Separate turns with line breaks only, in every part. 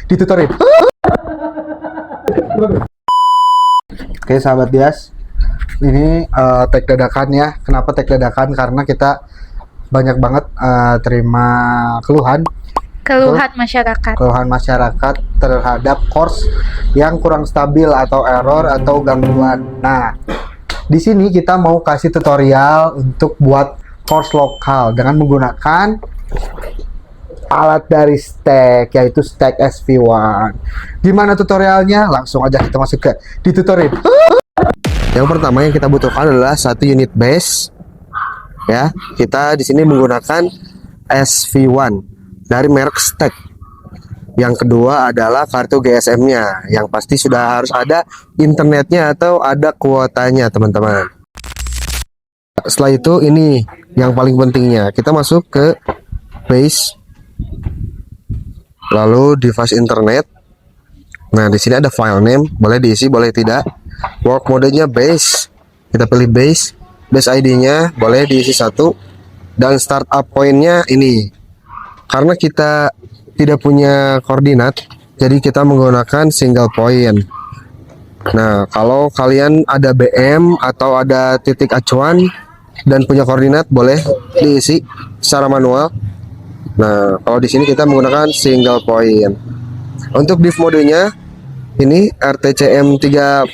di tutorial. Oke sahabat Dias, ini tag dadakan ya. Kenapa tag dadakan? Karena kita banyak banget terima keluhan masyarakat terhadap course yang kurang stabil atau error atau gangguan. Nah, di sini kita mau kasih tutorial untuk buat course lokal dengan menggunakan alat dari Stack, yaitu Stack SV1. Gimana tutorialnya? Langsung aja kita masuk ke di tutorial. Yang pertama yang kita butuhkan adalah satu unit base. Ya, kita di sini menggunakan SV1 dari merek Stack. Yang kedua adalah kartu GSM-nya, yang pasti sudah harus ada internetnya atau ada kuotanya, teman-teman. Setelah itu ini yang paling pentingnya, kita masuk ke base, lalu device internet. Nah, di sini ada file name, boleh diisi, boleh tidak. Work modenya base, kita pilih base ID-nya boleh diisi 1, dan startup point-nya ini. Karena kita tidak punya koordinat, jadi kita menggunakan single point. Nah, kalau kalian ada BM atau ada titik acuan dan punya koordinat, boleh diisi secara manual. Nah, kalau di sini kita menggunakan single point. Untuk div modenya ini RTCM 3.2.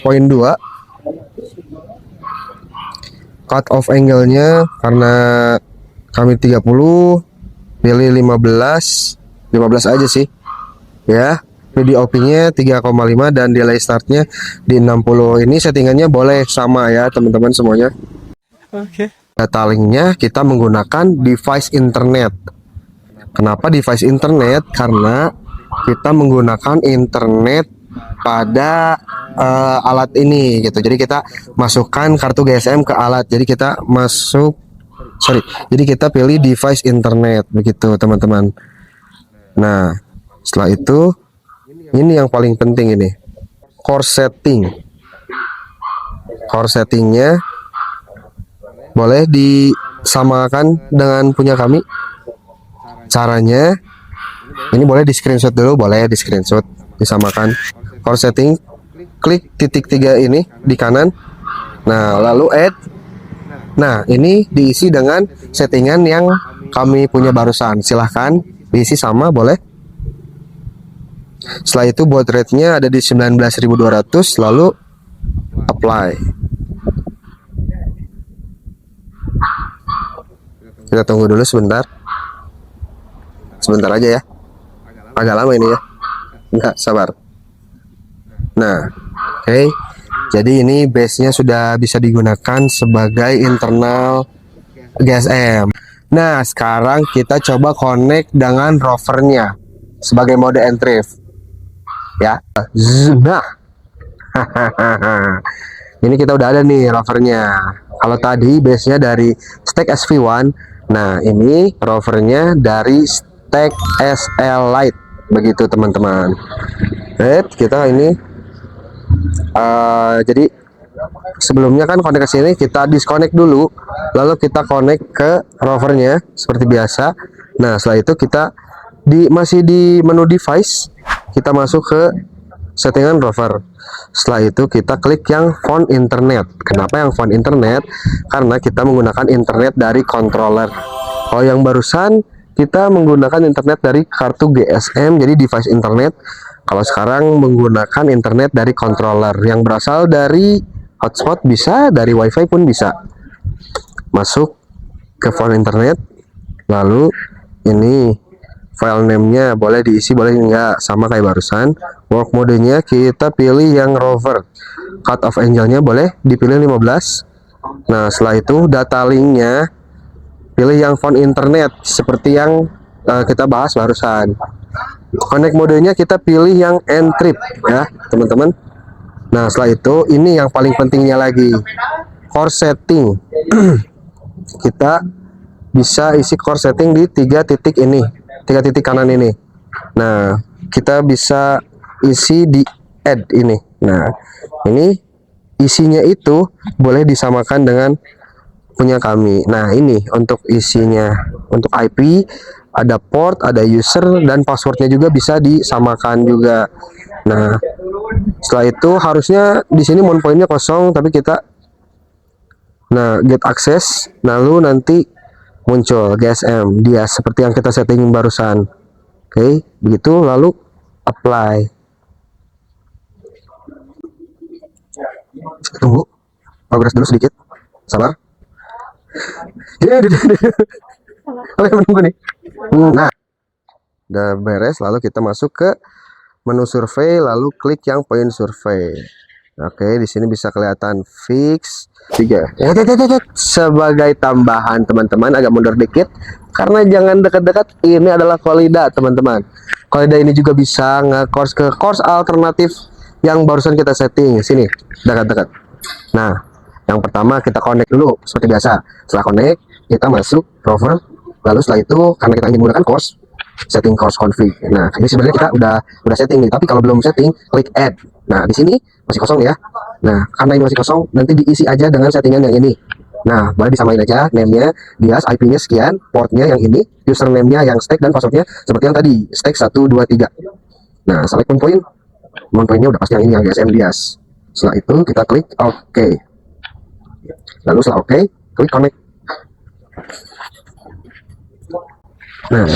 Cut off angle-nya karena kami 30, pilih 15 aja sih. Ya, VDOP-nya 3,5 dan delay start-nya di 60. Ini settingannya boleh sama ya, teman-teman semuanya. Oke. Data link-nya kita menggunakan device internet. Kenapa device internet? Karena kita menggunakan internet pada alat ini gitu. Jadi kita masukkan kartu GSM ke alat. Jadi kita jadi kita pilih device internet begitu, teman-teman. Nah, setelah itu ini yang paling penting ini, core setting. Core settingnya boleh disamakan dengan punya kami. Caranya ini boleh di screenshot dulu, boleh di screenshot, disamakan. Core setting, klik titik 3 ini di kanan. Nah, lalu add. Nah, ini diisi dengan settingan yang kami punya barusan. Silahkan diisi sama, boleh. Setelah itu baud rate-nya ada di 19.200, lalu apply. Kita tunggu dulu sebentar. Sebentar aja ya. Agak lama ini ya. Enggak, sabar. Nah, oke. Jadi ini base-nya sudah bisa digunakan sebagai internal GSM. Nah, sekarang kita coba connect dengan rovernya sebagai mode entrave. Ya. Nah. Ini kita udah ada nih rovernya. Kalau tadi base-nya dari Stack SV1, nah ini rovernya dari Stack SL Lite. Begitu, teman-teman. Kita ini jadi sebelumnya kan connect ke sini, kita disconnect dulu, lalu kita connect ke rovernya seperti biasa. Nah, setelah itu kita masih di menu device, kita masuk ke settingan rover. Setelah itu kita klik yang phone internet. Kenapa yang phone internet? Karena kita menggunakan internet dari controller. Kalau yang barusan kita menggunakan internet dari kartu GSM, jadi device internet. Kalau sekarang menggunakan internet dari controller yang berasal dari hotspot, bisa dari wifi pun bisa. Masuk ke phone internet, lalu ini file name-nya boleh diisi, boleh enggak, sama kayak barusan. Work modenya kita pilih yang rover. Cut off angle-nya boleh dipilih 15. Nah, setelah itu data link-nya pilih yang phone internet seperti yang kita bahas barusan. Connect modenya kita pilih yang encrypt ya, teman-teman. Nah, setelah itu ini yang paling pentingnya lagi, core setting. Kita bisa isi core setting di 3 titik ini, 3 titik kanan ini. Nah, kita bisa isi di add ini. Nah, ini isinya itu boleh disamakan dengan punya kami. Nah, ini untuk isinya, untuk IP ada port, ada user, dan passwordnya juga bisa disamakan juga. Nah, setelah itu harusnya di sini mon pointnya kosong, tapi kita get access, lalu nanti muncul GSM dia seperti yang kita setting barusan. Oke, begitu, lalu apply. Tunggu, progress dulu sedikit, sabar. Oke, menunggu nih. Nah, udah beres, lalu kita masuk ke menu survei, lalu klik yang point survei. Oke, di sini bisa kelihatan fix 3. Sebagai tambahan teman-teman, agak mundur dikit karena jangan dekat-dekat, ini adalah Qalidah teman-teman. Qalidah ini juga bisa nge-course ke course alternatif yang barusan kita setting. Sini, dekat-dekat. Nah, yang pertama kita connect dulu seperti biasa. Setelah connect, kita masuk rover. Lalu setelah itu, karena kita ingin menggunakan course, setting course config. Nah, ini sebenarnya kita udah setting nih, tapi kalau belum setting, klik add. Nah, di sini masih kosong ya. Nah, karena ini masih kosong, nanti diisi aja dengan settingan yang ini. Nah, boleh disamain aja, name-nya, bias, IP-nya sekian, portnya yang ini, username-nya yang stack, dan passwordnya seperti yang tadi, stack 1, 2, 3. Nah, select point, point-nya udah pasti yang ini, yang GSM bias. Setelah itu, kita klik OK. Lalu setelah OK, klik connect. Nah,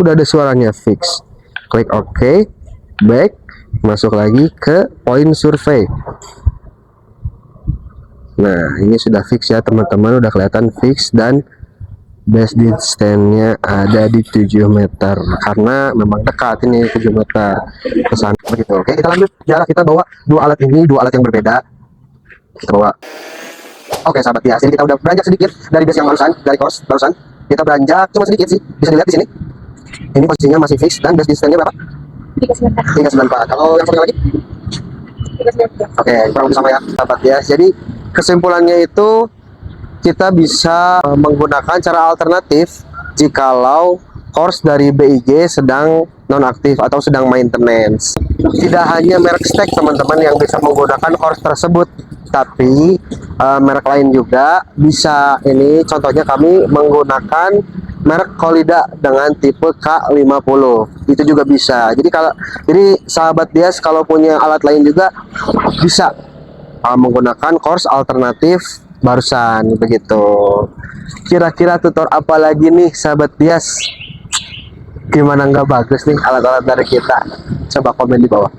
udah ada suaranya fix. Klik OK, back, masuk lagi ke point survey. Nah, ini sudah fix ya teman-teman, udah kelihatan fix, dan base distance-nya ada di 7 meter karena memang dekat ini 7 meter ke sana begitu. Oke, kita lanjut jarak, kita bawa dua alat ini, dua alat yang berbeda. Kita bawa. Oke, sahabat ya, jadi kita udah beranjak sedikit dari base yang barusan, dari course barusan. Kita beranjak cuma sedikit sih, bisa dilihat di sini. Ini posisinya masih fix dan base distance-nya berapa? 394. Kalau yang satunya lagi? 394. Oke, kurang lebih sama ya, sahabat ya. Jadi kesimpulannya itu kita bisa menggunakan cara alternatif jikalau course dari BIG sedang nonaktif atau sedang maintenance. Tidak hanya merek stack teman-teman yang bisa menggunakan course tersebut, tapi merek lain juga bisa. Ini contohnya kami menggunakan merek Qalidah dengan tipe K50, itu juga bisa. Jadi sahabat Dias kalau punya alat lain juga bisa menggunakan course alternatif barusan begitu. Kira-kira tutor apa lagi nih sahabat Dias? Gimana nggak bagus nih alat-alat dari kita? Coba komen di bawah.